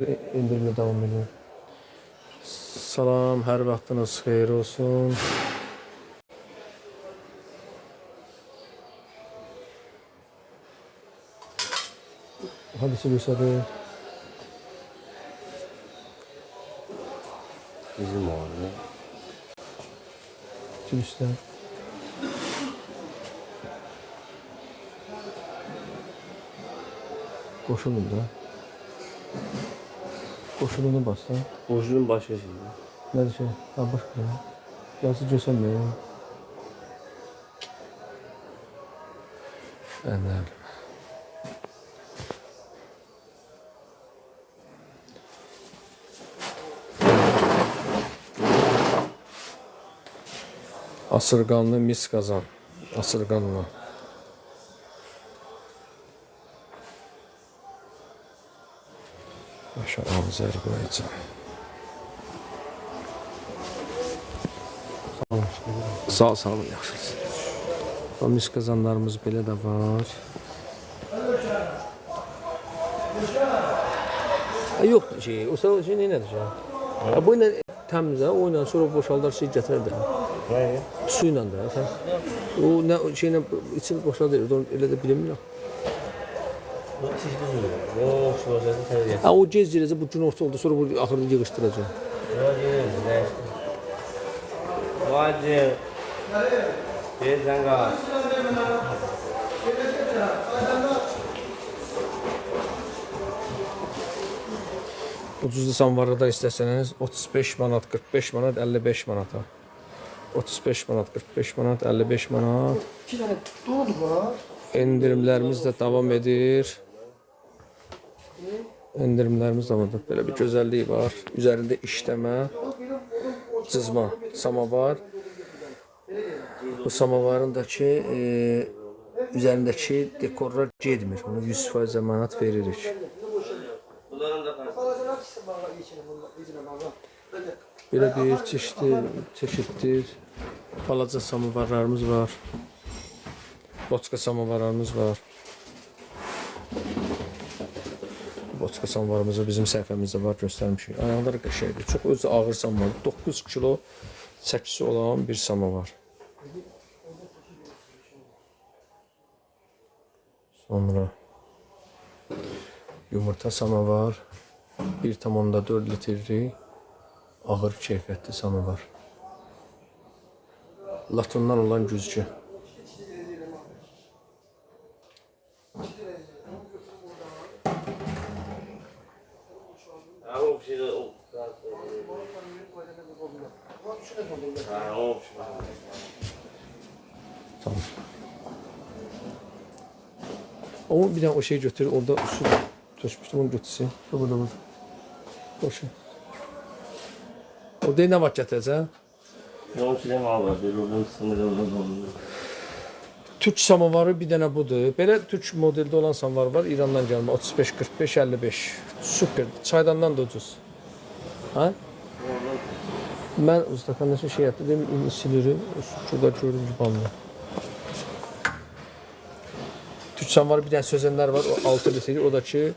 İndirimle devam ediyor. Salam, hər vaxtınız xeyir olsun. Hadi göstərir. Bizim oğlu. Üstə. Qoşulun da. Qoşulunu bassan. Borcunun başka şeyi. Nədir şey? Ha, başqa. Yazı göstərməyəm. Ənəl. Asırqanlı mis qazan. Asırqanlı. Maşallah Azərbaycan. Sağ olun, yaxşısınız. Bu mis qazanlarımız belə də var. Yoxdur şey, o sağ şey nədir şey? Bu ilə təmizə, o ilə sonra boşaldar şey gətirər də. Su ilə də. O nə şeylə içini boşaldır, elə də bilmirəm. Ha, o gezdirəcək, bu gün orta oldu, sonra bu axırda yığışdıracaq. Vacı. Bezden qal. Ucuzlu samvarda istəsəniz 35 manat, 45 manat, 55 manata. 35 manat, 45 manat, 55 manat. 2 tane dolu var. Endirimlərimiz də davam edir. Endirimlərimiz davam edir. Belə bir gözəlliyi var. Üzərində işləmə, cızma, samavar. Bu samavarındakı üzərindəki dekorlar getmir. Onu 100% manat veririk. Belə bir çeşitdir. Balaca samavarlarımız var. Boçka samavarlarımız var. Boçka samavarımızı bizim səhifəmizdə var, göstərmişik. Ayaqları qəşəngdir. Çox özü ağır samavar. 9 kilo çəkisi olan bir samavar. Sonra yumurta samavar. 1,4 litrlik ağır keyfiyyətli samavar. Latondan olan güzgü. Tamam. Ama bir tane o şey götür, orada su tökmüştüm, onu götürsün. Burada. Boşa. Orada ne vakit yatacaq? Yok şey mi abi? Oradan sınırlı. Türk samavarı bir dənə budur. Belə Türk modeldə olan samavar var. İrandan gəlmə. 35, 45, 55. Süper. Çaydandan da ucuz. Ha? Mən ustakanın şey yaptım. Dedim silirim. Şurada gördüm ki banlı. Türk samavarı bir dənə sözənlər var. O 6 litri. O da ki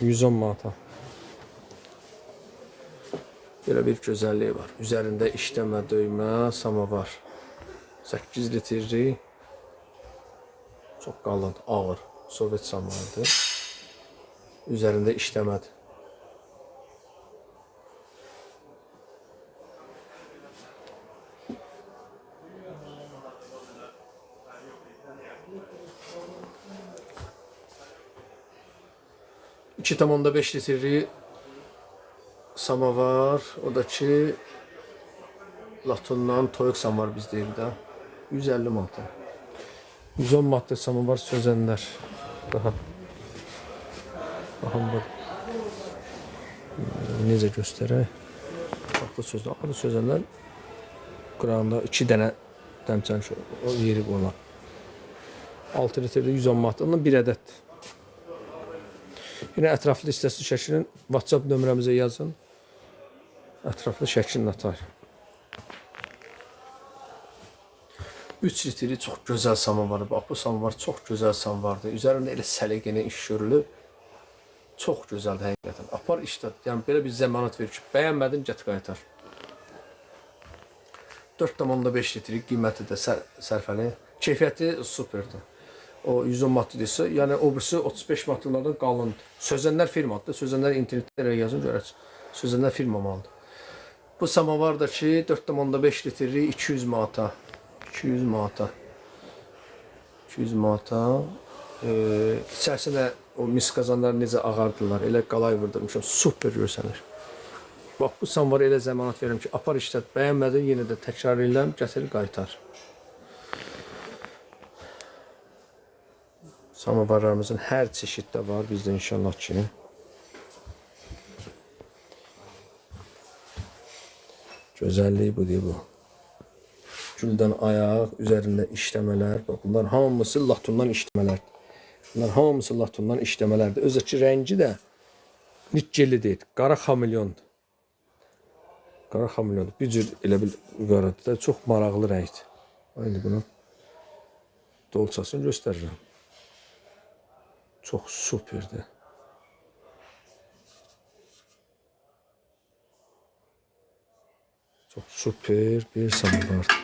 110 manata. Belə bir gözəlliyi var. Üzərində işləmə, döymə, samavar. 8 litrlik. Çox qalın, ağır. Sovet samavarıdır. Üzərində işləmədir. $2,5 litrlik samavar. O da ki latondan toyuq samavar biz deyirik də. 150 manat. 110 manat samavar sözənlər. Daha. Baxın bu. Necə göstərək? Farklı sözlər. Adı sözənlər qırağında 2 dənə dəmçən o yeri qoyulan. 6 litrdə 110 manat. Ondan bir ədəd. Yine ətraflı listəsi şəklinin WhatsApp nömrəmizə yazın. Ətraflı şəklini atar. 3 litri çox gözəl samavarı. Bax bu samavar çox gözəl samavardır. Üzərində elə səliqəli iş görülür. Çox gözəldir həqiqətən. Apar işlət. Yəni belə bir zəmanət verir ki, bəyənmədin, get qaytar. 4,5 litrik qiyməti də sərfəli. Keyfiyyəti superdir. O 110 manatdırsa, yəni o birisi 35 manatlardan qalın. Sözənlər firmadır. Sözənlər internetdə yazın görəcək. Sözənlər firma malıdır. Bu samavar da ki 4,5 litri 200 manata. 200 manata. 200 manata. İçərisində o mis qazanlar necə ağardılar. Elə qalay vurdurmuşam. Super görsənir. Bax bu samavarı elə zəmanət verirəm ki, apar işlət, bəyənmədin, yenə də təkrar edirəm, gətir qaytar. Samavarlarımızın hər çeşiddə var bizdə inşallah ki. Gözəlliyi budur bu. Güldən ayaq, üzərində işləmələr. Bax, bunlar hamısı latundan işləmələrdir. Bunlar hamısı latundan işləmələrdir. Özəki rəngi də nikkelli deyil, qara xamilyondur. Qara xamilyondur. Bir cür elə bil qaradır da, çox maraqlı rəngdir. Aynı bunu dolçasını göstərirəm. Çox superdir. Çox super bir samavardır.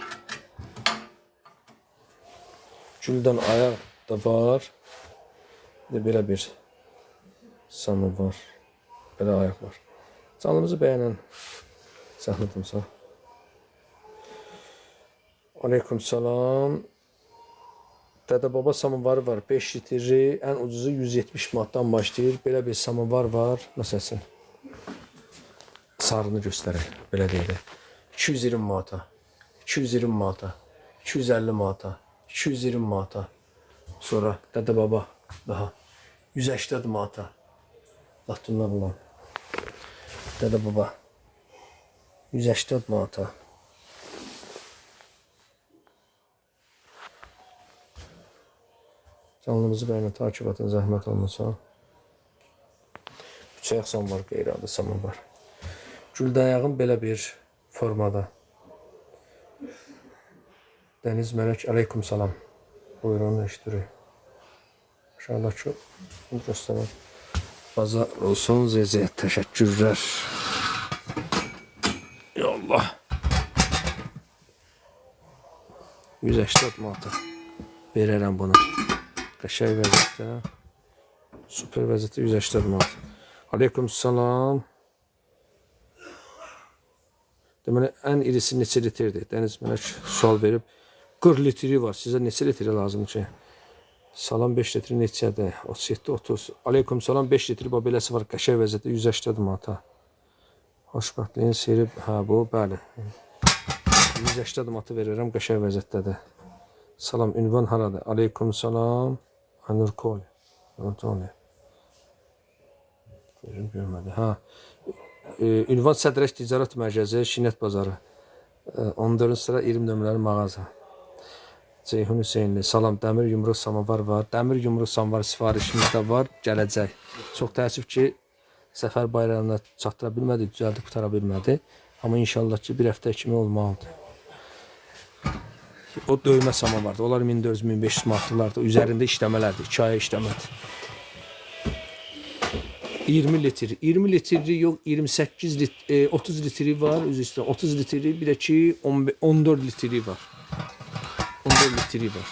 Güldən ayaq da var. Bir də belə bir samavar. Belə ayaq var. Canımızı bəyənən zəhmətimiz var. Aleyküm salam. Dədə baba samavarı var. 5 litri, ən ucuzu 170 manatdan başlayır. Belə bir samavar var. Məsələn, sarını göstərək. Belə deyək. 220 manata, 220 manata, 250 manata, 220 manata. Sonra dədə baba daha 180 manata. Latunlar olan. Dədə baba 180 manata. Canlımızı bəyənə takip atın, zəhmət olmasa. 3 ayaq samavar, qeyri-adi samavar. Güldəyağın belə bir formada. Dəniz Mələk, aleyküm salam. Buyurun, eşitürük. İnşallah ki, göstərəm. Bazar olsun, zəziyyət, təşəkkürlər. Ya Allah. 180 manata verərəm bunu. Qəşəng vəziyyətdə. Super vəziyyətdə 180 manat. Aleyküm salam. Deməli, ən irisi neçə litrdir? Dəniz mənə sual verib. 40 litri var. Sizə neçə litri lazımdır ki? Salam 5 litri neçədir? 37, 30. Aleyküm salam 5 litri beləsi var. Qəşəng vəziyyətdə 180 manata. Xoşbəxtliyin seyri, hə bu, bəli. 180 manata verirəm, qəşəng vəziyyətdədir. Salam, ünvan haradır? Aleyküm salam. Anur Kol. Görmədi. Hə. Ünvan Sədrək Ticarət Mərkəzi, Şinət Bazarı. 14-cü sıra 20 nömrəli mağaza. Ceyhun Hüseynli. Salam, dəmir yumruq samavar var. Dəmir yumruq samavar sifarişimizdə var, gələcək. Çox təəssüf ki, Səfər bayramına çatdıra bilmədi, düzəldib qutara bilmədi. Amma inşallah ki, bir həftə kimi olmalıdır. O döymə samavardır. Onlar 1400-1500 manatlardır. Üzərində işləmələrdir. 2 aya işləmədir. 20 litr. 20 litri yox, 28 litr, 30 litri var. Üzü üstə 30 litri, bir də ki 14 litri var. 14 litri var.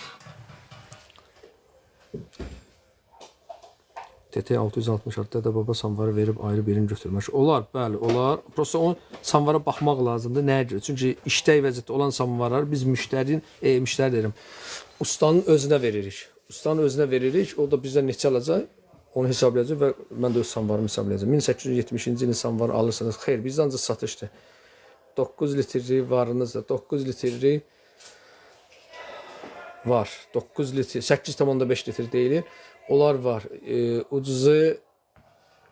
TT 666 da baba samvarı verib ayrı birim götürmək. Olar, bəli, olar. Prosta o samvara baxmaq lazımdır. Nəyə görə? Çünki işləy vəziyyətdə olan samvarlar biz müştəri deyirəm, ustanın özünə veririk. Ustanın özünə veririk. O da bizdən neçə alacaq? Onu hesablayacaq və mən də öz samvarımı hesablayacağım. 1870-ci ilin samvarı alırsanız, xeyr, bizdə ancaq satışdır. 9 litri varınız da, 9 litri var. 9 litri, 8,5 litr deyilir. Onlar var. Ucuzu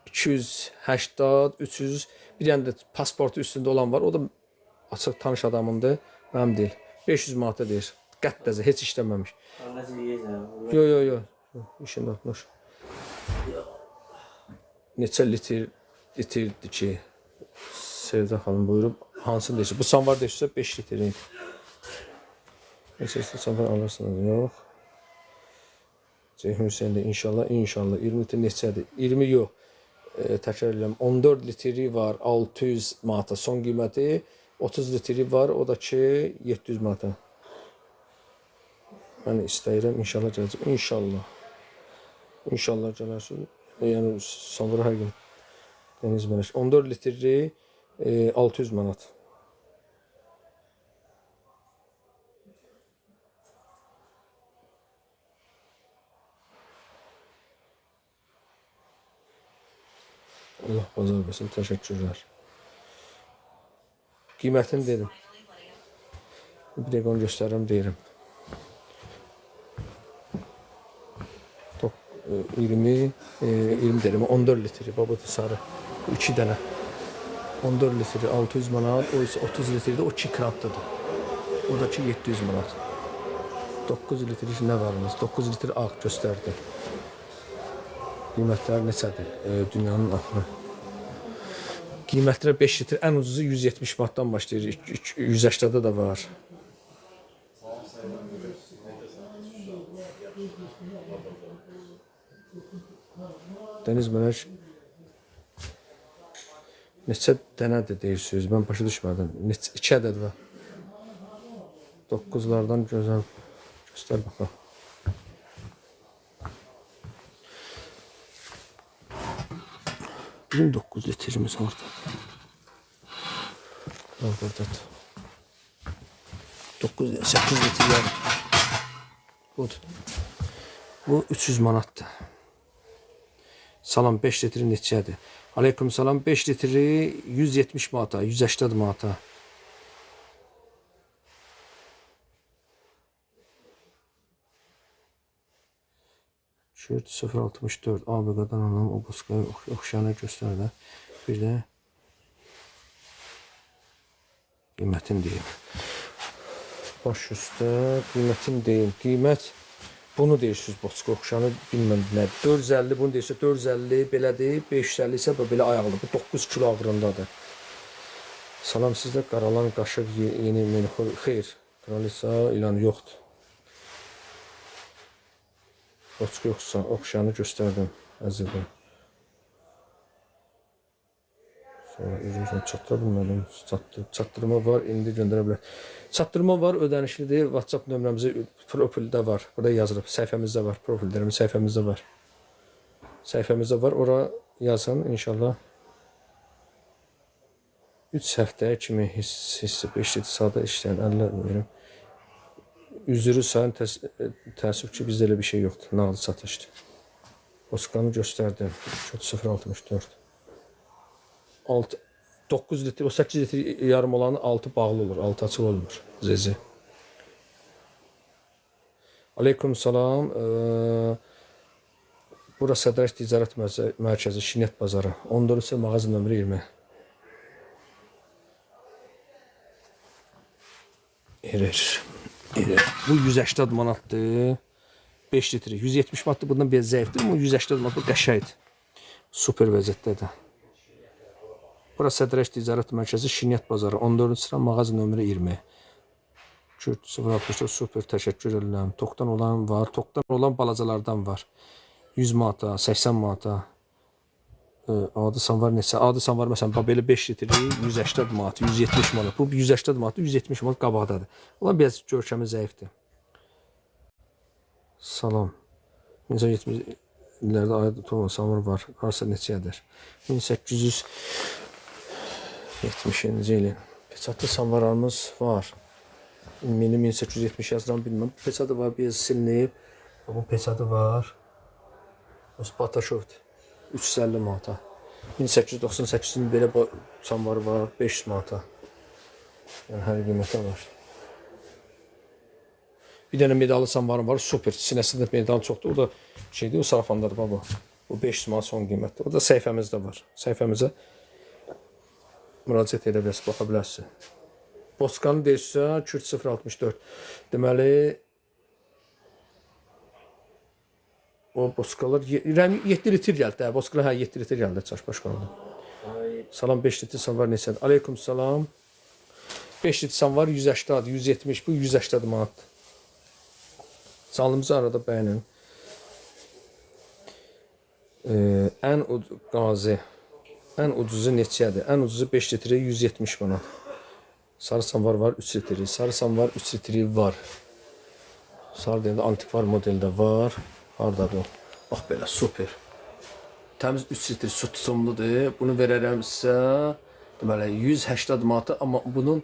280, 300, bir dənə də pasportu üstündə olan var. O da açıq tanış adamımdır. Mənim deyil. 500 manata deyir. Qəttəzə, heç işləməmiş. Yo. İşin atmış. Neçə litrdir ki, Sevda xanım buyurub, hansını deyirsə? Bu samvar deyirsə 5 litrin. Neçə samvar alırsınız? Yox. Ceyhun Hüseyn'də inşallah 20 litr neçədir? 20 yox. təkrar edirəm. 14 litri var 600 manata son qiyməti. 30 litri var, o da ki 700 manata. Mən istəyirəm, inşallah gələcək. İnşallah. İnşallah gələrsin. Yəni sonra hər gün dəniz mənəş. 14 litri 600 manat. Allah bazar versin, təşəkkürlər. Qiymətini dedim. Bir dəqiqə onu göstərirəm, deyirəm. 20 derim, 14 litri, babudur sarı. 2 dənə. 14 litri 600 manat, o isə 30 litrdə o 2 krantlıdır. O da ki 700 manat. 9 litri nə varınız? 9 litri ağ göstərdi. Qiymətlər neçədir? Dünyanın axırı. Qiymətlər 5 litr, ən ucuzu 170 manatdan başlayır. 180-də da var. Dəniz Mənəş neçə dənədir deyirsiniz? Mən başa düşmədim. 2 ədəd var. 9'lardan gözəl. Göstər baxaq. Bizim 9 litrimiz orada. Buradadır. 8 litre yarım. Budur. Bu 300 manatdır. Salam 5 litri neçədir? Aleyküm salam 5 litri 170 manata, 180 manata. Şört 064 ABQ'dan alalım, o buskaya oxşayana göstərdə. Bir də qiymətini deyim. Baş üstə qiymətini deyim. Qiymət bunu deyirsiniz, boçka oxşanı bilməm nədir. 450 bunu deyirsə 450 belədir, 550 isə belə ayaqlı. Bu 9 kilo ağırındadır. Salam sizdə qaralan qaşıq yeni menxur. Xeyr, kraliça ilan yoxdur. Boçka yoxsa oxşanı göstərdim əzizim. Sonra üzümüzdən çatdıra bilmədim. Çatdırma var, indi göndərə bilər. Çatdırma var, ödənişlidir. WhatsApp nömrəmizi profildə var. Burada yazılıb, səhifəmizdə var. Profillərimiz səhifəmizdə var. Səhifəmizdə var, ora yazın inşallah. 3 həftəyə kimi hissi 5 saata işləyən əllər verim. Üzürü sayın təəssüf ki, bizdə elə bir şey yoxdur. Nağdı satışdır. Boçkanı göstərdim. 064. 9 litr, o 8 litr yarım olanı 6 bağlı olur, 6 açıq olmur. Zezi. Aleyküm salam. Burası Sədrək Ticarət Mərkəzi, Şinet Bazarı. 14 mağaza nömrə 20. Bu 180 manatdır. 5 litri. 170 manatdır. Bundan biraz zəifdir. Bu 180 manatdır. Qəşəydir. Super vəziyyətdədir. Burası Sədrək Ticarət Mərkəzi, Şinet Bazarı. 14 sıra mağaza nömrə 20. Kürt 064 super təşəkkür edirəm. Tokdan olan var. Tokdan olan balacalardan var. 100 manata, 80 manata. Adi sanvar neçə? Adi sanvar məsələn belə 5 litri 180 manat, 170 manat. Bu 180 manat, 170 manat qabaqdadır. Olan biraz görkəmi zəifdir. Salam. 1970 illərdə ayda toman samur var. Arsa neçədir? 1870-ci ilin. Peçatlı samvarlarımız var. Benim 1870 yazılan bilmem. Peçatı var, biraz silinib. Bu peçatı var. Bataşovdur. 350 manata. 1898-in belə samvarı var, 500 manata. Yəni hər qiymətə var. Bir dənə medallı samvarım var, super. Sinəsində medal çoxdur. O da şeydir, o sarafandadır baba. Bu 500 manat son qiymətdir. O da səhifəmizdə var. Səhifəmizə müraciət edə bilərsiniz, baxa bilərsiniz. Boçkanı deyirsə, Kürt 064. Deməli, o boçkalar 7 litr gəldi. Boçkalar 7 litr gəldi çaş başqanında. Salam 5 litr samvar neçədir? Aleyküm salam. 5 litr samvar 180, 170, bu 180 manatdır. Canlımızı arada bəyənin. Ən qazi, ən ucuzu neçədir? Ən ucuzu 5 litri 170 manat. Sarı samvar var 3 litri. Sarı samvar 3 litri var. Sarı deyəndə antikvar modeldə var. Hardadır? Bax belə super. Təmiz 3 litr su tutumludur. Bunu verərəm sizə deməli 180 manata, amma bunun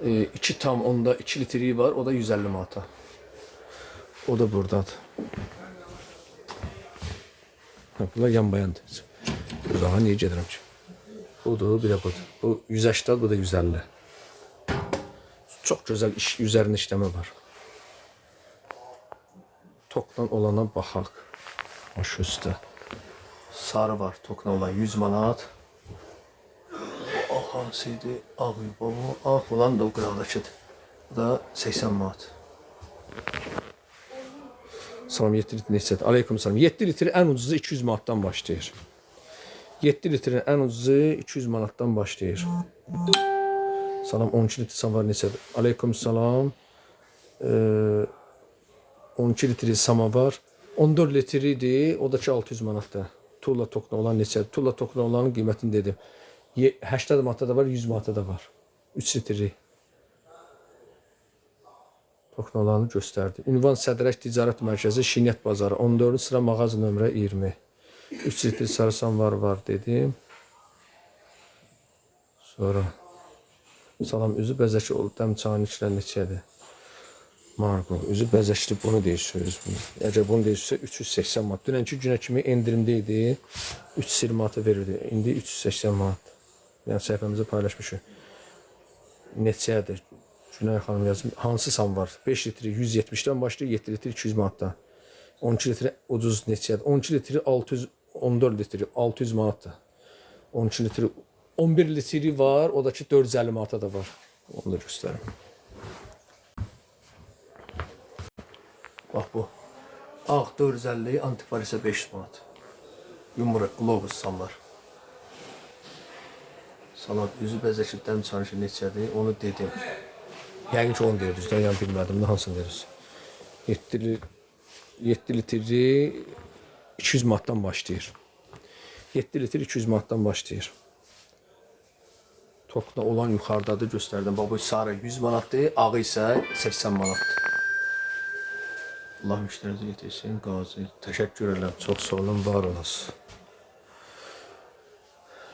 2,2 litri var. O da 150 manata. O da buradadır. Bunlar yan bayandır. Daha niyə gedirəm ki? Budur, bir də budur. Bu 180, bu da 150. Çox gözəl üzərində işləmə var. Tokla olana baxaq. Şu üstə. Sarı var, tokla olan 100 manat. O hansıydı? Ağ bu. Ağ olan da o qıraqdakıdır. Bu da 80 manat. Salam 7 litr neçədir? Aleyküm salam. 7 litr ən ucuzu 200 manatdan başlayır. 7 litrin ən ucuzu 200 manatdan başlayır. Salam 12 litr samvar neçədir? Aleyküm salam. 12 litri samavar. 14 litridir. O da ki 600 manatdır. Tulla tokla olan neçədir? Tulla tokla olanın qiymətini dedim. 80 manatda da var, 100 manatda da var. 3 litri. Tokla olanı göstərdi. Ünvan Sədrək Ticarət Mərkəzi, Şinyət Bazarı. 14 sıra mağaza nömrə 20. 3 litr sarı samvar var dedim. Sonra salam üzü bəzəkli olub dəm çayın içində neçədir? Marco, üzü bəzəkli bunu deyirsiniz. Əgər bunu deyirsə 380 manat. Dünənki günə kimi endirimdə idi. 320 manata verirdi. İndi 380 manat. Yəni səhifəmizdə paylaşmışıq. Neçədir? Günay xanım yazım. Hansı samvar? 5 litri 170-dən başlayır, 7 litri 200 manatdan. 12 litri ucuz neçədir? 12 litri 614 litri 600 manatdır. 12 litri 11 litri var, o da ki 450 manata da var. Onu da göstərim. Bax bu. Ağ 450, antikvar isə 500 manat. Yumruq, globus samlar. Salat üzü bəzəkli dəm çanışı neçədir? Onu dedim. Yəqin ki onu deyirdiniz, yəni bilmədim də hansını deyirsiniz. 7 litri 200 manatdan başlayır. 7 litr 200 manatdan başlayır. Tokla olan yuxarıdadır, göstərdim. Bax bu sarı 100 manatdır, ağı isə 80 manatdır. Allah müştərinizi yetirsin, qazi. Təşəkkür edirəm, çox sağ olun, var olasın.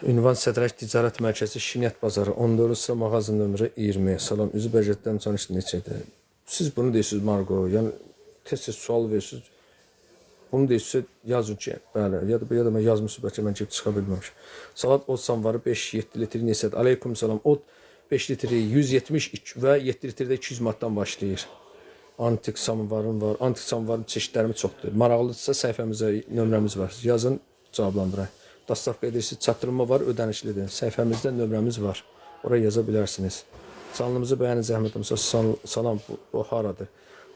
Ünvan Sədrək Ticarət Mərkəzi, Şinyət Bazarı, 14 sıra mağaza nömrə 20. Salam, üzü bəzəkdən çalışdı neçədir? Siz bunu deyirsiniz, Margo, yəni tez-tez sual verirsiniz. Bunu deyirsiniz, yazın ki, bəli, ya da mən yazmışım, bəlkə mən çıxa bilməmişim. Salat od samvarı 5-7 litri neçədir? Aleyküm salam, od 5 litri 170 və 7 litrdə 200 manatdan başlayır. Antik samvarım var, antik samvarın çeşidlərimi çoxdur. Maraqlıdırsa səhifəmizə nömrəmiz var, yazın, cavablandıraq. Dastavka edirsiniz, çatdırma var, ödənişlidir. Səhifəmizdə nömrəmiz var, oraya yaza bilərsiniz. Canlımızı bəyənin, zəhmətimizə salam, bu haradır?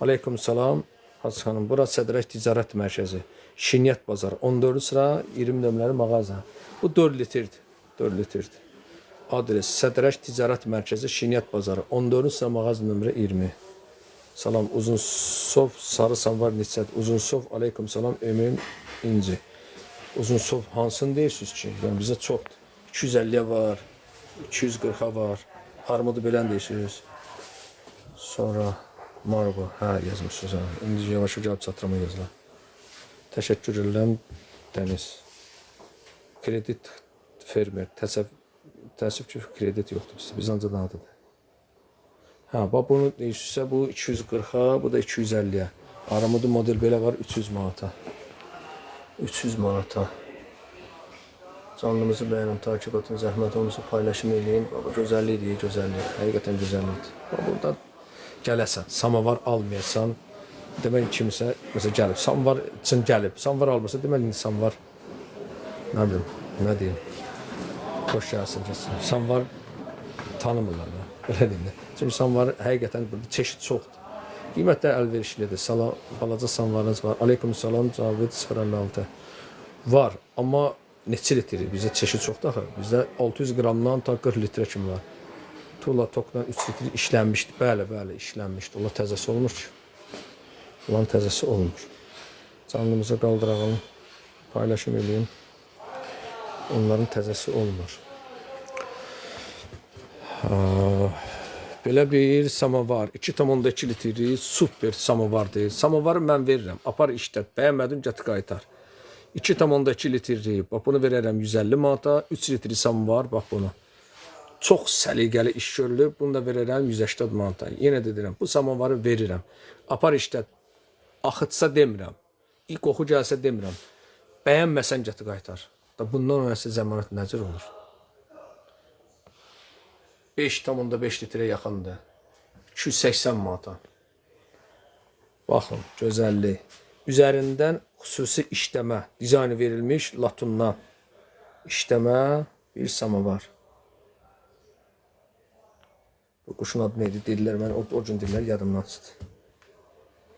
Aleyküm salam. Hacı xanım, bura Sədrək Ticarət Mərkəzi, Şinyət Bazarı, 14 sıra 20 nömrəli mağaza. Bu 4 litrdir, 4 litrdir. Adres Sədrək Ticarət Mərkəzi, Şinyət Bazarı, 14 sıra mağaza nömrə 20. Salam, Uzunsov, sarı samvar neçədir? Uzunsov, aleyküm salam, Emin İnci. Uzunsov hansını deyirsiniz ki? Yəni bizə çoxdur. 250-yə var, 240-a var. Armudu belən deyirsiniz. Sonra Margo, hə yazmışsınız ha. İndi yavaş gəlib çatdırma yazılar. Təşəkkür edirəm Dəniz. Kredit fermer. Təəssüf ki, kredit yoxdur bizdə. Biz ancaq adıdır. Hə, bax bunu deyirsinizsə bu 240-a, bu da 250-yə. Aramudu model belə var 300 manata. 300 manata. Canlımızı bəyənin, takip atın, zəhmət olmasa paylaşım eləyin. Baba gözəllikdir, gözəllik. Həqiqətən gözəllikdir. Bax burada gələsən, samavar almayasan, demək kimsə məsələn gəlib, samavar üçün gəlib, samavar almasa demək insan var. Nə bilim, nə deyim? Xoş gəlsin kəsin. Samavar tanımırlar da, belə deyim də. Çünki samavar həqiqətən burada çeşid çoxdur. Qiymətlər əlverişlidir. Balaca samavarınız var. Aleyküm salam, Cavid 056. Var, amma neçə litri? Bizdə çeşid çoxdur axı. Bizdə 600 qramdan ta 40 litrə kimi var. Tuğla tokla 3 litr işlənmişdi. Bəli, işlənmişdi. Ola təzəsi olmur ki. Olan təzəsi olmur. Canlımıza qaldıralım. paylaşım edeyim. Onların təzəsi olmur. Belə bir samovar, 2,2 litri super samovardır. Samovarı mən verirəm, apar işlət, bəyənmədim, gətir qaytar. 2,2 litri, bax bunu verərəm 150 manata, 3 litri samovar, bax bunu. Çox səliqəli iş görülür, bunu da verərəm 180 manata. Yenə də deyirəm, bu samovarı verirəm. Apar işlət, axıtsa demirəm, qoxu gəlsə demirəm. Bəyənməsən gətir qaytar. Bundan öncəsi zəmanət nəcür olur? 5,5 litrə yaxındır. 280 manata. Baxın, gözəllik. Üzərindən xüsusi işləmə, dizaynı verilmiş latundan işləmə bir samovar. Bu quşun adı neydi? Dedilər, mən o gün dedilər, yadımdan çıxdı.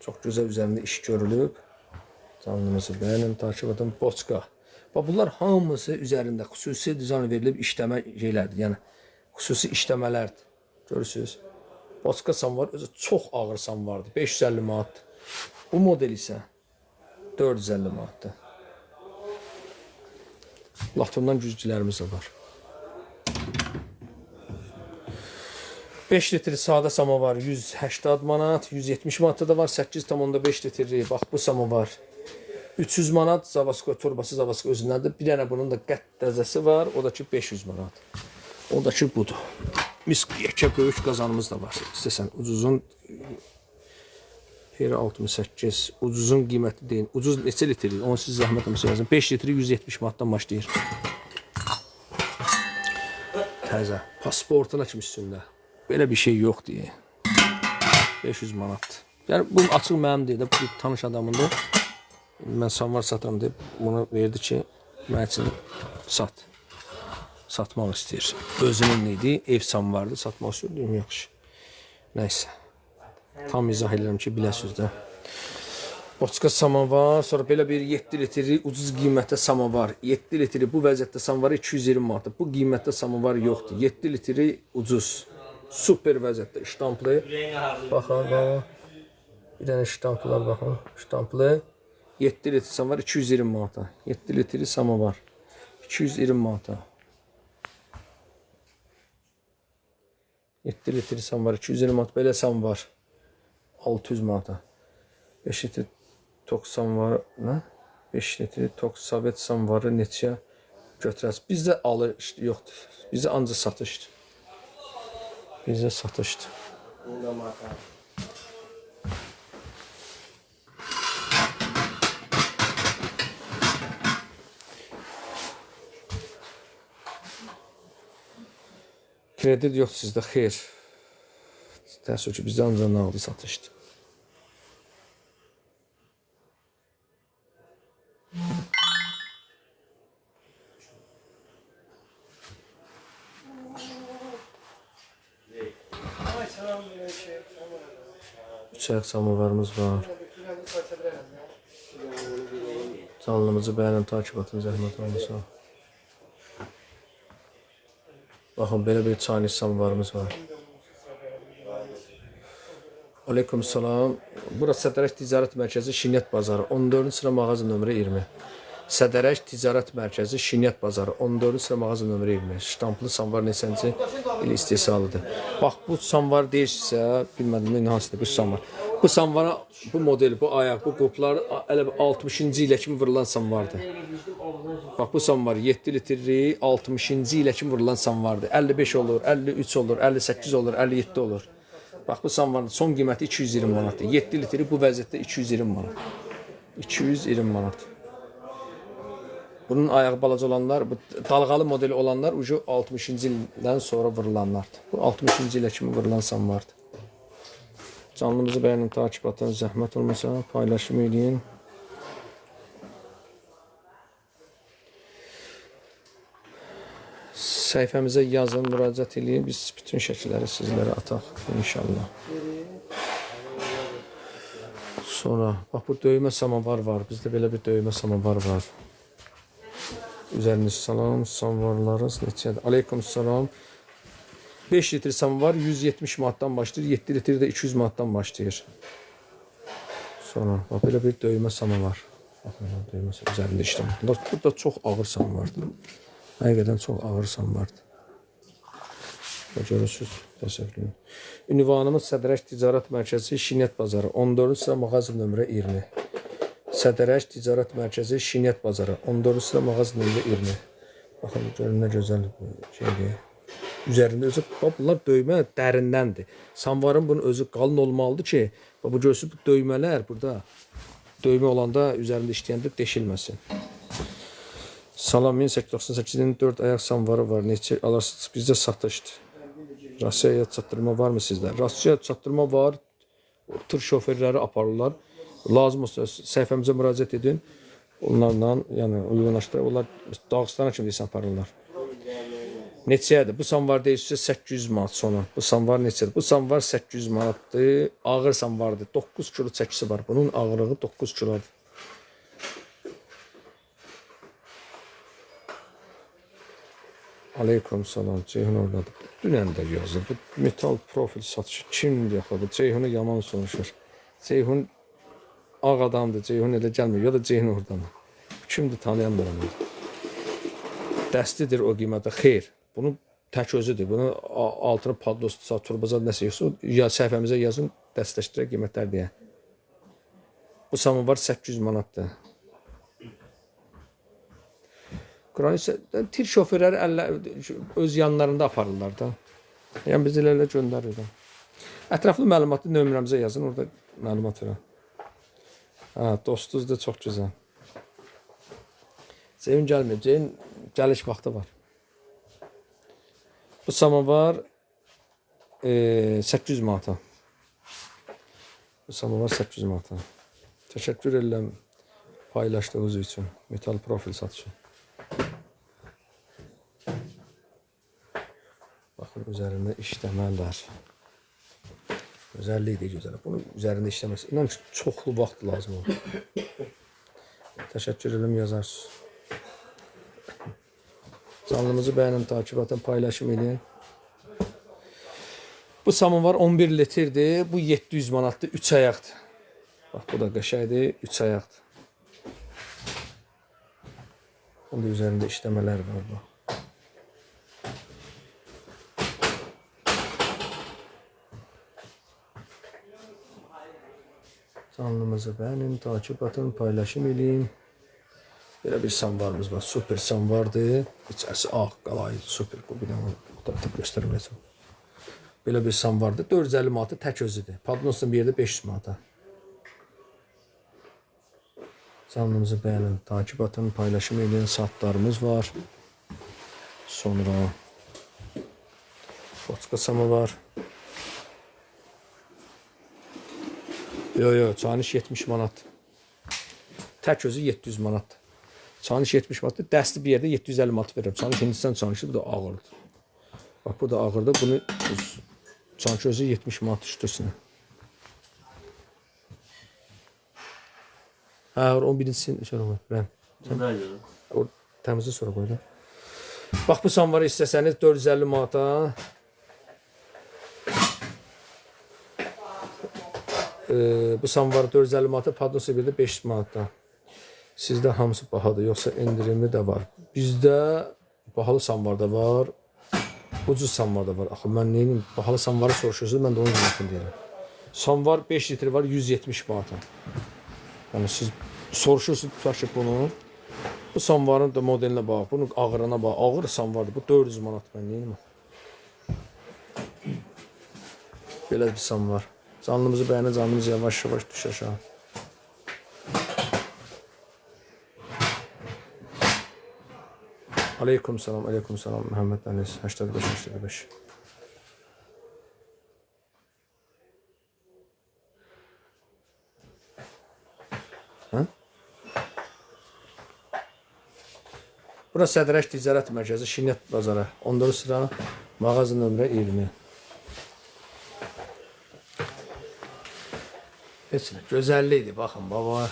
Çox gözəl üzərində iş görülüb. Canlımızı bəyənin, takip edin. Boçka. Bunlar hamısı üzərində xüsusi dizayn verilib işləmə şeylərdir. Yəni, xüsusi işləmələrdir. Görürsünüz. Boçka samovar özü çox ağır samovardır. 550 manatdır. Bu model isə 450 manatdır. Latundan güzgülərimiz də var. 5 litri sadə samovar 180 manat, 170 manatda da var. 8,5 litri. Bax bu samovar 300 manat. Zavasko, torbası Zavasko özündəndir. Bir dənə bunun da qət dərəcəsi var. O da ki 500 manat. O da ki budur. Misk yekə böyük qazanımız da var. İstəsən ucuzun Peri 68. Ucuzun qiyməti deyin. Ucuz neçə litridir? Onu siz zəhmət olmasa yazın. 5 litri 170 manatdan başlayır. Təzə. Pasportuna kimi üstündə. Belə bir şey yox deyə. 500 manat. Yəni bu açıq mənim deyil də, bu tanış adamındır. Mən samovar satıram deyib bunu verdi ki, mən üçün sat. Satmaq istəyir. Özünün neydi? Ev samovardı, satmaq istəyir. Deyim, yaxşı. Nəysə. Tam izah edirəm ki, biləsiniz də. Boçka samovar, sonra belə bir 7 litri ucuz qiymətdə samovar. 7 litri bu vəziyyətdə samovar 220 manat. Bu qiymətdə samovar yoxdur. 7 litri ucuz. Super vəziyyətdə ştamplı. Baxın, baxın. Bir dənə ştamplar baxın. Ştamplı. 7 litri samovar 220 manata. 7 litri samovar 220 manata. 7 litri samovar 220 manat. Belə samovar 600 manata. 5 litri tok samovar, nə? 5 litri tok sovet samovarı neçəyə götürəz? Bizdə alır yoxdur. Bizdə ancaq satışdır. Bizdə satışdır. Kredit yoxdur sizdə, xeyr. Təəssüf ki, bizdə ancaq nağdi satışdır. Çayaq samovarımız var. Canlımızı bəyənin, takip atın, zəhmət olmasa. Baxın, belə bir çaynik samovarımız var. Aleyküm salam. Burası Sədərək Ticarət Mərkəzi Şinyət Bazarı. 14-cü sıra mağaza nömrə 20. Sədərək Ticarət Mərkəzi Şinyət Bazarı. 14-cü sıra mağaza nömrə 20. Ştamplı samovar neçənci il istehsalıdır. Bax, bu samovar deyirsə, bilmədim nə hansıdır bu samovar. Bu samovara, bu model, bu ayaq, bu qoplar 60-cı ilə kimi vurulan samovardır. Bax, bu samovar 7 litri 60-cı ilə kimi vurulan samovardır. 55 olur, 53 olur, 58 olur, 57 olur. Bax, bu samovarın son qiyməti 220 manatdır. 7 litri bu vəziyyətdə 220 manat. 220 manat. Bunun ayağı balaca olanlar, bu dalğalı modeli olanlar ucu 60-cı ildən sonra vurulanlardır. Bu 60-cı ilə kimi vurulan samovardır. Canlımızı bəyənin, takip atın, zəhmət olmasa paylaşım edin. Səhifəmizə yazın, müraciət edin. Biz bütün şəkilləri sizlərə ataq inşallah. Sonra, bax bu döymə samovar var. Bizdə belə bir döymə samovar var. Üzəriniz salam, samovarlarınız neçədir? Aleyküm salam. 5 litri samovar 170 manatdan başlayır. 7 litri də 200 manatdan başlayır. Sonra, bax belə bir döymə samovar. Baxın, düyməsi üzərində işləmir. Burada çox ağır sam vardı. Həqiqətən çox ağır sam vardı. Görürsünüz, təsəvvürləyin. Ünvanımız Sədərək Ticarət Mərkəzi, Şinyət Bazarı, 14 sıra mağazin nömrə 20. Sədərək Ticarət Mərkəzi, Şinyət Bazarı, 14 sıra mağazin nömrə 20. Baxın, görün nə gözəl şeydir. Üzərində özü, bunlar döymə dərindəndir. Samvarın bunun özü qalın olmalıdır ki, bu görsünüz, bu döymələr burada, döymə olanda üzərində işləyəndə deşilməsin. Salam, 1898-nin 4 ayaq samvarı var. Neçə alarsınız? Bizdə satışdır. Rusiyaya çatdırma var mı sizdə? Rusiyaya çatdırma var. Tır şoferləri aparırlar. Lazım olsa səhifəmizə müraciət edin. Onlarla, yəni uyğunlaşdırıb, onlar Dağıstana kimi deyirsən aparırlar. Neçəyədir? Bu samvar deyirsə 800 manat sonu. Bu samvar neçədir? Bu samvar 800 manatdır. Ağır samvardır. 9 kilo çəkisi var. Bunun ağırlığı 9 kilodur. Aleyküm salam, Ceyhun oradadır. Dünən də yazdı. Bu metal profil satışı kim yaxadı? Ceyhunu yaman soruşur. Ceyhun ağ adamdır, Ceyhun elə gəlmir. Ya da Ceyhun oradan. Kimdir, tanıyamıram. Dəstidir o qiymətə. Xeyr, bunun tək özüdür. Bunun altına padlos, turbazad nəsə yoxsa, ya səhifəmizə yazın, dəstləşdirək qiymətlər deyə. Bu samovar 800 manatdır. Tir şoferləri öz yanlarında aparırlar da. Yəni biz elə göndərir də. Ətraflı məlumatı nömrəmizə yazın, orada məlumat verəm. Hə, dostuz da çox gözəl. Ceyhun gəlmir, Ceyhun gəliş vaxtı var. Bu samovar 800 manata. Bu samovar 800 manata. Təşəkkür edirəm paylaşdığınız üçün. Metal profil satışı. Baxın, üzərində işləmələr. Özəllikdir gözəl. Bunun üzərində işləməsi. İnan ki, çoxlu vaxt lazım olur. Təşəkkür edirəm, yazarsınız. Canlımızı bəyənin, takip atın, paylaşım edin. Bu samovar 11 litrdir. Bu 700 manatdır. 3 ayaqdır. Bax, bu da qəşəkdir. 3 ayaqdır. Bunun da üzərində işləmələr var. Bax. Canlımızı bəyənin, takip atın, paylaşım edin. Belə bir samvarımız var. Super samvardır. İçərisi ağ, qalayı, super. Bu bir dənə fotoğrafda göstərməyəcəm. Belə bir samvardır. 450 manatı tək özüdür. Padnosun bir yerdə 500 manata. Canlımızı bəyənin, takip atın, paylaşım edin. Saatlarımız var. Sonra Boçka samovar. Yo, çaniş 70 manat. Tək özü 700 manat. Çaniş 70 manatdır. Dəsti bir yerdə 750 manat verirəm. Çaniş Hindistan çanışı, bu da ağırdır. Bax, bu da ağırdır. Bunu çaniş özü 70 manat üstüsünə. Hə, 11-ci şöyle qoy. O təmizi sonra qoy da. Bax, bu samvarı istəsəniz 450 manata. Bu samvarı 450 manata, padnosu bir də 500 manata. Sizdə hamısı bahadır, yoxsa endirimli də var. Bizdə bahalı samvar da var, ucuz samvar da var. Axı, mən neyim, bahalı samvarı soruşursunuz, mən də onun qiymətini deyirəm. Samvar 5 litri var, 170 manata. Yəni, siz soruşursunuz, tutaq ki, bunu. Bu samvarın da modelinə bax, bunun ağırına bax, ağır samvardır, bu 400 manat, mən neyim? Belə bir samvar. Canlımızı bəyənə, canlımız yavaş-yavaş düş aşağı. Aleyküm salam, Məhəmməd Dəniz, 85-85. Burası Sədərək Ticarət Mərkəzi, Şinyət Bazarı, 14 sıra, mağazın nömrə 20. Heç nə, gözəllikdir, baxın, baba.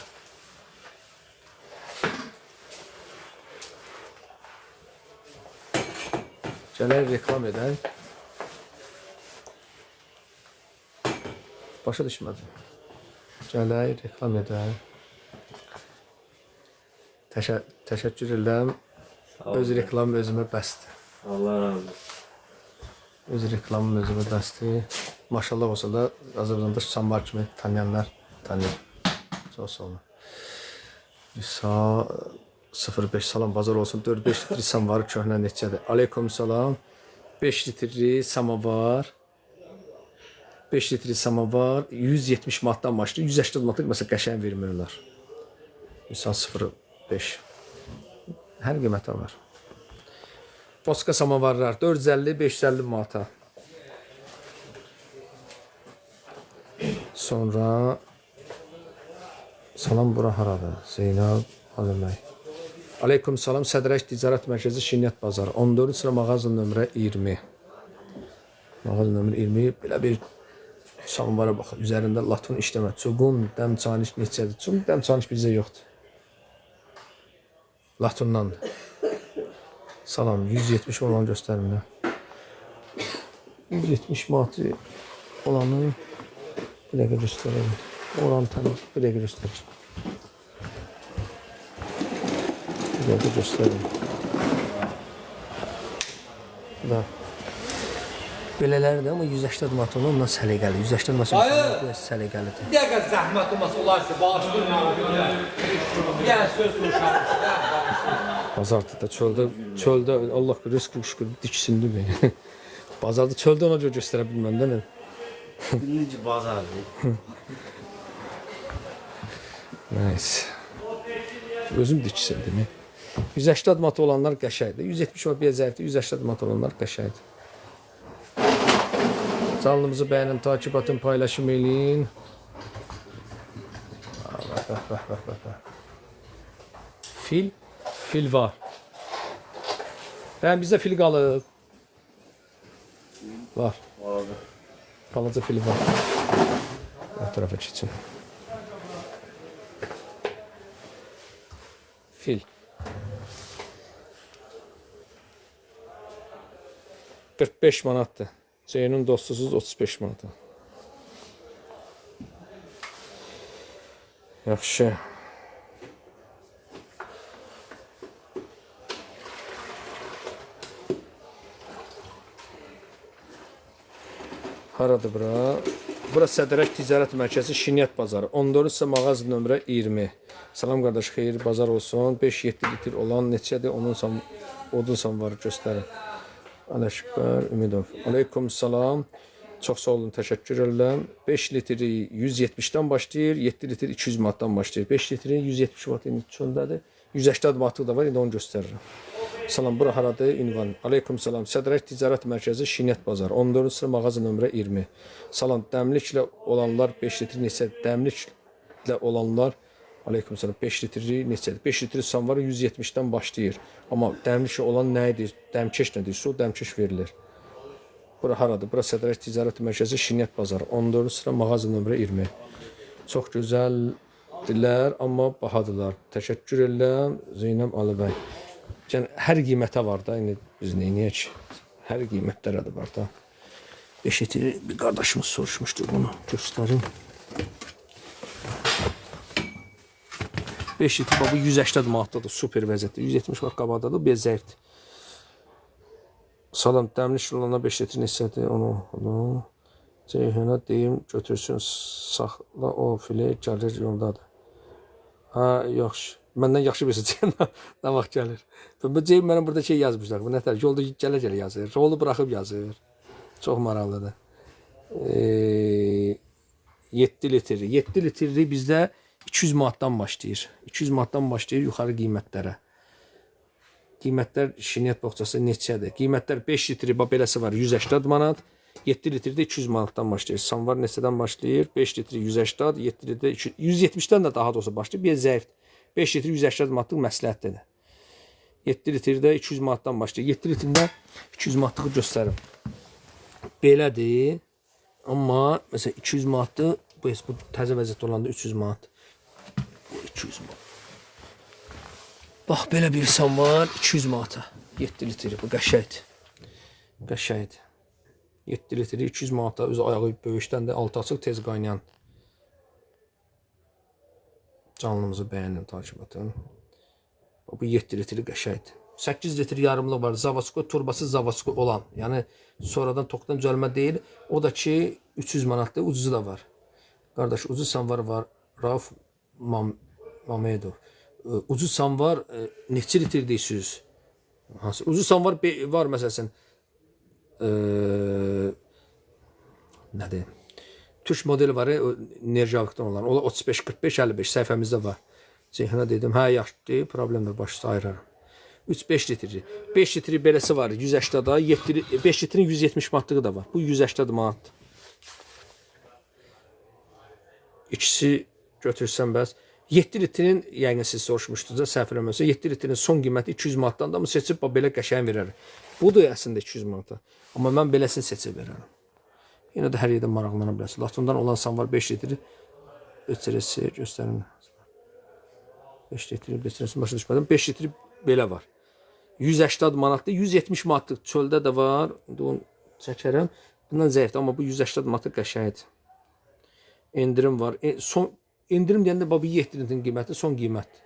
Gələk reklam edək. Başa düşmədim. Gələk reklam edək. Təşəkkür edirəm. Öz reklamım özümə bəsdir. Allah razı olsun. Öz reklamım özümə bəsdir. Maşallah olsa da Azərbaycanda Şambar kimi tanıyanlar tanıyır. Çox sağ olun. İsa 05 salam bazar olsun. 4-5 litr samovar köhnə neçədir? Aleykum salam. 5 litrli samovar. 5 litrli samovar 170 manatdan başlayır. 180 manatlıq məsələn qəşəng vermirlər. Misal 0.5. Hər qiymətə var. Boska samovarlar 450-550 manata. Sonra salam bura haradır? Zeynəb Aliməy. Aleykum salam. Sədrək Ticarət Mərkəzi Şinyət Bazarı. 14 sıra mağaza nömrə 20. Mağaza nömrə 20. Belə bir samovara baxın. Üzərində latun işləmə. Çuqun, dəm çaniş neçədir? Çuqun, dəm çaniş bizdə yoxdur. Latundandır. Salam. 170 olan göstərin də. 170 manatı olanı bir dəqiqə göstərəyim. Oranı tanır. Bir dəqiqə göstərəcəm. Bir dəqiqə göstəreyim. Da. Belələrdir, amma 180 manat olan ondan səliqəli. 180 manat səliqəlidir. Bir dəqiqə zəhmət olmasa olarsa bağışlayın. Bir dənə söz soruşarım. Bazarda da çöldə Allah risk şükür diksindi beni. Bazarda çöldə ona görə göstərə bilməm də nə. Birinci bazardır. Nice. Özüm diksindim. 180 manat olanlar qəşəngdir. 170 manat bir zəifdir, 180 manat olanlar qəşəngdir. Canlımızı bəyənin, takip atın, paylaşım eləyin. Fil var. Bizdə fil qalıb. Var. Vardır. Balaca fil var. O tarafa keçin. Fil. 45 manatdır. Ceynun dostsuz 35 manatı. Yaxşı. Haradır bura? Bura Sədrək Ticarət Mərkəzi Şinyət Bazarı. 14 isə mağaza nömrə 20. Salam qardaş, xeyir bazar olsun. 5-7 litr olan neçədir? Onun odun samovarı göstərin. Ələkbər Ümidov. Aleykum salam. Çox sağ olun, təşəkkür edirəm. 5 litri 170-dən başlayır, 7 litr 200 manatdan başlayır. 5 litri 170 manat indi çöndədir. 180 manatı da var, indi onu göstərirəm. Salam, bura haradır? Ünvan. Aleykum salam. Sədrək Ticarət Mərkəzi Şinyət Bazarı. 14 sıra mağaza nömrə 20. Salam, dəmliklə olanlar 5 litr neçə? Dəmliklə olanlar Aleykum salam. 5 litri neçədir? 5 litri samovarı 170-dən başlayır. Amma dəmliklə olan nə edir? Dəmkeş nədir? Su dəmkeş verilir. Bura haradır? Bura Sədrək Ticarət Mərkəzi Şinyət Bazarı. 14 sıra mağaza nömrə 20. Çox gözəldirlər, amma bahadırlar. Təşəkkür edirəm. Zeynəb Alibəy. Yəni, hər qiymətə var da, indi biz neyniyək? Hər qiymətlərə də var da. 5 litri bir qardaşımız soruşmuşdur, bunu göstərim. 5 litr bu 180 manatdadır, super vəziyyətdir. 170 manat qabaqdadır, bir zəifdir. Salam, dəmlik olana 5 litr neçədir? Onu Ceyhuna deyim, götürsün, saxla o fili, gəlir yoldadır. Ha, yaxşı. Məndən yaxşı bilsin, nə vaxt gəlir. Bu Ceyhun mənə burada şey yazmışlar, bu nətər, yolda gələ-gələ yazır, rolu buraxıb yazır. Çox maraqlıdır. 7 litr. 7 litri bizdə 200 manatdan başlayır. 200 manatdan başlayır yuxarı qiymətlərə. Qiymətlər Şinyət boğçası neçədir? Qiymətlər 5 litri, beləsi var 180 manat. 7 litrdə 200 manatdan başlayır. Samovar neçədən başlayır? 5 litri 180, 7 litrdə 170-dən də daha doğrusu başlayır. Bir zəifdir. 5 litr 180 manatlıq məsləhətdir. 7 litrdə 200 manatdan başlayır. 7 litrində 200 manatlığı göstərim. Belədir. Amma məsələn 200 manatdır. Bu təzə vəziyyətdə olanda 300 manat. Bu 200 manat. Bax belə bir samovar 200 manata. 7 litri. Bu qəşəngdir. Qəşəngdir. 7 litri 200 manata. Öz ayağı böyüşdən də altı açıq tez qaynayan. Canlımızı bəyənin, takip atın. Bu 7 litri qəşəngdir. 8 litr yarımlı var. Zavasko, turbası Zavasko olan. Yəni sonradan tokdan düzəlmə deyil. O da ki 300 manatdır. Ucuzu da var. Qardaş, ucuz samvar var. Rauf Mamedov. Ucuz samvar neçə litr deyirsiniz? Hansı? Ucuz samvar var məsələn. Nədir? Türk modeli var, Nerjavikdən olan. O 35, 45, 55 səhifəmizdə var. Ceyhana dedim, hə yaxşıdır, problemdir, başda ayıraram. 3-5 litrli. 5 litri beləsi var, 180-da, 5 litrin 170 manatlığı da var. Bu 180 manatdır. İkisi götürsən bəs. 7 litrin, yəni siz soruşmuşdunuz da, səhv eləmirəmsə, 7 litrin son qiyməti 200 manatdan da mı seçib belə qəşəng verər. Budur əslində 200 manata. Amma mən beləsini seçib verərəm. Yenə də hər yerdə maraqlana bilərsiniz. Latondan olan samvar 5 litri ötürəsi göstərim. 5 litri götürəsi başa düşmədim. 5 litri belə var. 180 manatdır, 170 manatlıq çöldə də var. İndi onu çəkərəm. Bundan zəifdir, amma bu 180 manatlıq qəşəngdir. Endirim var. Endirim deyəndə bu 7 litrin qiyməti son qiymətdir.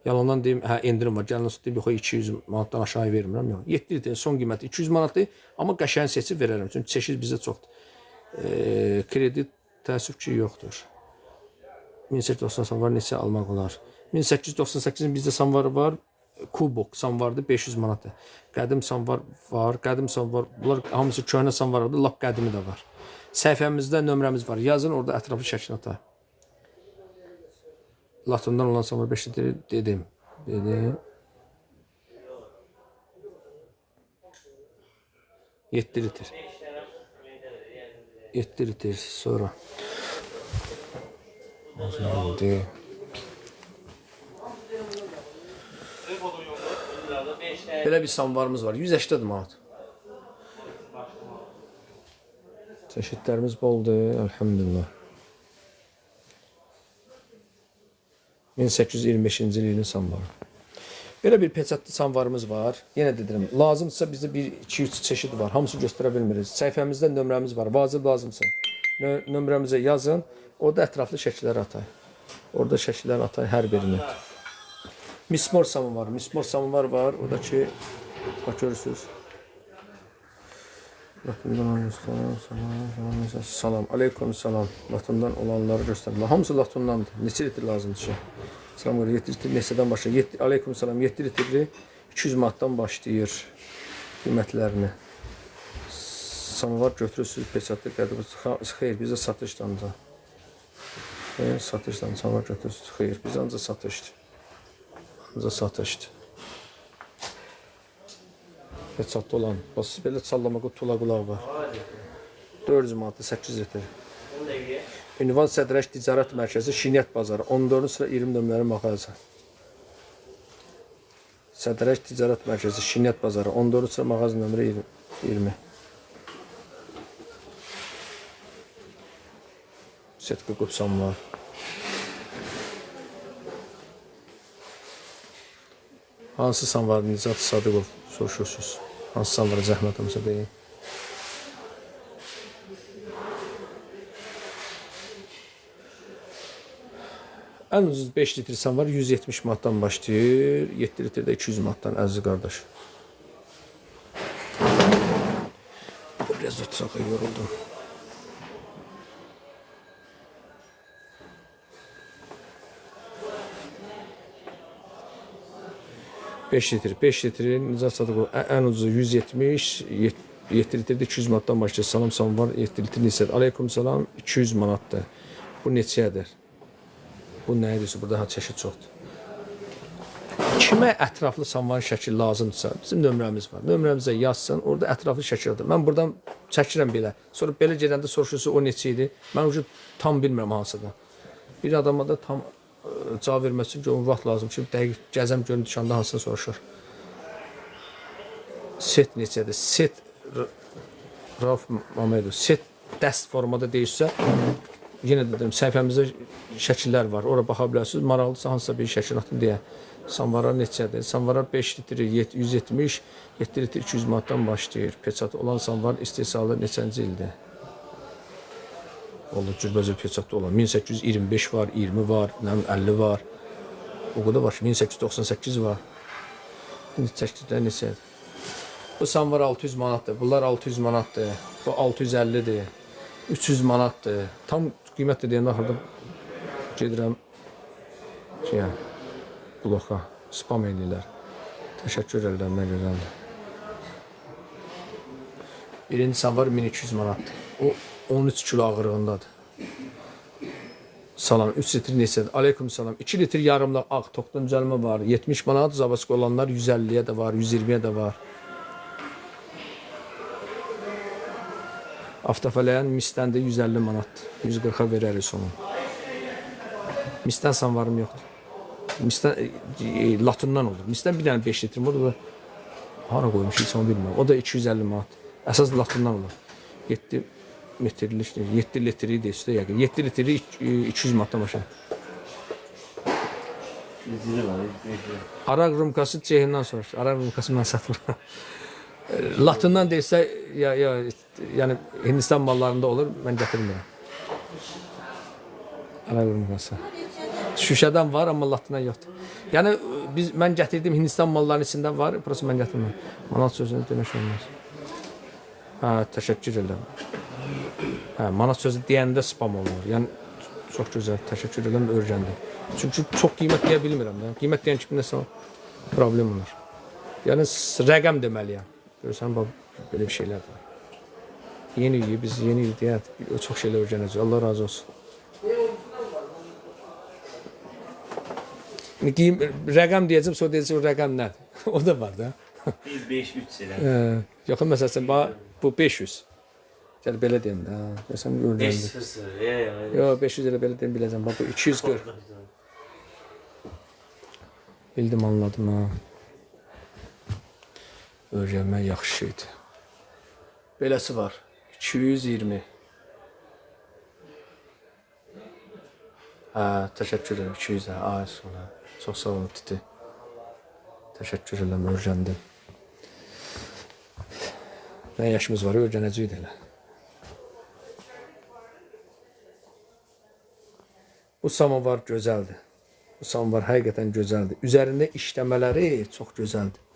Yalandan deyim, hə endirim var. Gəlin olsun deyim, yox 200 manatdan aşağı vermirəm. Yox, 7 litrin son qiyməti 200 manatdır, amma qəşəng seçib verərəm. Çünki çeşid bizdə çoxdur. Kredi təəssüf ki yoxdur. 1890 samvar neçə almaq olar? 1898-in bizdə samvarı var. Kubok samvardır, 500 manatdır. Qədim samvar var, qədim samvar. Bunlar hamısı köhnə samvardır, lap qədimi də var. Səhifəmizdə nömrəmiz var. Yazın, orada ətraflı şəklini ataq. Latondan olan samvar 5 litr dedim. 7 litr. 7 litr sonra. Belə bir samvarımız var. 180 manat. Çeşidlərimiz boldur. Elhamdülillah. 1825-ci ilin samvarı. Belə bir peçatlı samvarımız var. Yenə dedim, lazımsa bizdə 1-2-3 çeşid var. Hamısı göstərə bilmirik. Səhifəmizdə nömrəmiz var. Vacib lazımsa nömrəmizə yazın. Orada ətraflı şəkillər atay. Orada şəkillər atay hər birini. Mismor samvar. Mismor samvar var. O da ki, bax görürsünüz. Salam. Aleyküm salam. Latondan olanları göstərirlər. Hamısı latondandır. Neçə litr lazımdır ki? Salam, 7 litr neçədən başlayır? Aleyküm salam. 7 litrli 200 manatdan başlayır qiymətlərini. Samvar götürürsünüz, peçatlı qədəbə. Xeyr, bizə satışdandır. Xeyr, satışdan samvar götürürsünüz. Xeyr, bizə ancaq satışdır. Ancaq satışdır. Peçatlı olan. Basız belə sallamağı tulaqlar var. 400 manatı 8 litr. Ünvan Sədrəş Ticarət Mərkəzi Şiniyyət Bazarı 14-cü sıra 20 nömrəli mağaza. Sədrəş Ticarət Mərkəzi Şiniyyət Bazarı 14-cü sıra mağaza nömrə 20. Setqi qupsam var. Hansı samvarı Nicat Sadıqov soruşursunuz? Hansı samvarı zəhmət olmasa deyin. Ən ucuz 5 litr samvar 170 manatdan başlayır. 7 litr də 200 manatdan əziz qardaş. Biraz oturaq, yoruldum. Beş litri Nicat Sadıqov ən ucuzu 170, 7 litrdə 200 manatdan başlayır. Salam samvar 7 litr neçədir? Aleyküm salam 200 manatdır. Bu neçədir? Bu nə edirsə, burada çeşid çoxdur. Kimə ətraflı samvarın şəkil lazımdırsa, bizim nömrəmiz var. Nömrəmizə yazsın, orada ətraflı şəkil alır. Mən buradan çəkirəm belə. Sonra belə gedəndə soruşursa o neçə idi? Mən ucu tam bilmirəm hansıdan. Bir adama da tam cavab vermək üçün o vaxt lazım ki, dəqiq gəzəm görün dükanda hansını soruşur. Set neçədir? Set Rauf Mamedov. Set dəst formada deyirsə, yenə dedim, səhifəmizdə şəkillər var. Ora baxa bilərsiniz. Maraqlısa hansısa bir şəkil atın deyə. Samvarar neçədir? Samvarar 5 litri 170, 7 litr 200 manatdan başlayır. Peçatı olan samvar istehsalı neçənci ildir? Olur, cürbəcür peçatlı olan. 1825 var, 20 var, 50 var. O kadar var ki 1898 var. 1800'lər neçədir? Bu samvar 600 manatdır. Bunlar 600 manatdır. Bu 650'dir. 300 manatdır. Tam qiymət deyəndə axırda gedirəm bloka spam edirlər. Təşəkkür edirəm, nə gözəldir. Birinci samvar 1200 manatdır. O 13 kilo ağırlığındadır. Salam, 3 litr neçədir? Aleyküm salam. 2 litr yarımlıq ağ toxdan düzəlmə var. 70 manat, zavask olanlar 150'yə də var, 120'yə də var. Aftafələyən misdən də 150 manat. 140'a verərik sonu. Misdən samvarım yoxdur. Misdən latından olur. Misdən bir dənə 5 litrim olur. Hara qoymuş, heç onu bilmirəm. O da 250 manat. Əsas latından olur. 7 metrlik, 7 litri də üstə yəqin. 7 litri 200 manatdan aşağı. İzini var. Araq rumkası Ceyhindən soruş. Araq rumkası mən satmıram. Latından deyilsə, yəni Hindistan mallarında olur, mən gətirmirəm. Araq rumkası. Şüşədən var, amma latından yoxdur. Yəni mən gətirdim Hindistan mallarının içində var, burası mən gətirmirəm. Manat sözünü demək olmaz. Hə, təşəkkür edirəm. Hə, manat sözü deyəndə spam olur. Yəni çox gözəl, təşəkkür edirəm, öyrəndim. Çünki çox qiymət deyə bilmirəm də. Qiymət deyən kimi nəsə problem olur. Yəni rəqəm deməliyəm. Görürsən, belə bir şeylər var. Yeni iyi, biz yeni iyi deyə çox şeylər öyrənəcəyik. Allah razı olsun. Rəqəm deyəcəm, sonra deyəcəm rəqəm nədir? O da var da. 1-5-3 elə. Yaxın məsələn, bu 500. Yəni belə deyim də. Məsələn, öyrəndim. 5-0. Yox, 500 elə belə deyim, biləcəm. Bu 240. Bildim, anladım ha. Öyrənmək yaxşı şeydir. Beləsi var. 220. Hə, təşəkkür edirəm. 200 də. Ay, sonra. Çox sağ olun, Titi. Təşəkkür edirəm, öyrəndim. Nə yaşımız var, öyrənəcəyik elə. Bu samovar gözəldir. Bu samovar həqiqətən gözəldir. Üzərində işləmələri çox gözəldir.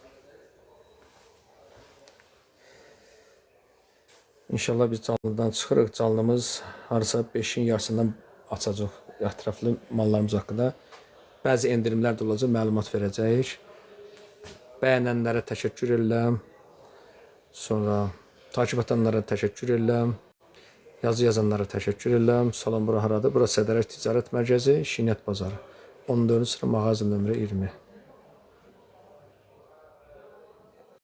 İnşallah biz canlıdan çıxırıq. Canlımız harasa 5'in yarısından açacaq ətraflı mallarımız haqqında. Bəzi endirimlər də olacaq, məlumat verəcəyik. Bəyənənlərə təşəkkür edirəm. Sonra takip edenlərə təşəkkür edirəm. Yazı yazanlara təşəkkür edirəm. Salam, bura haradır? Bura Sədərək Ticarət Mərkəzi, Şinyət Bazarı. 14 sıra mağaza nömrə 20.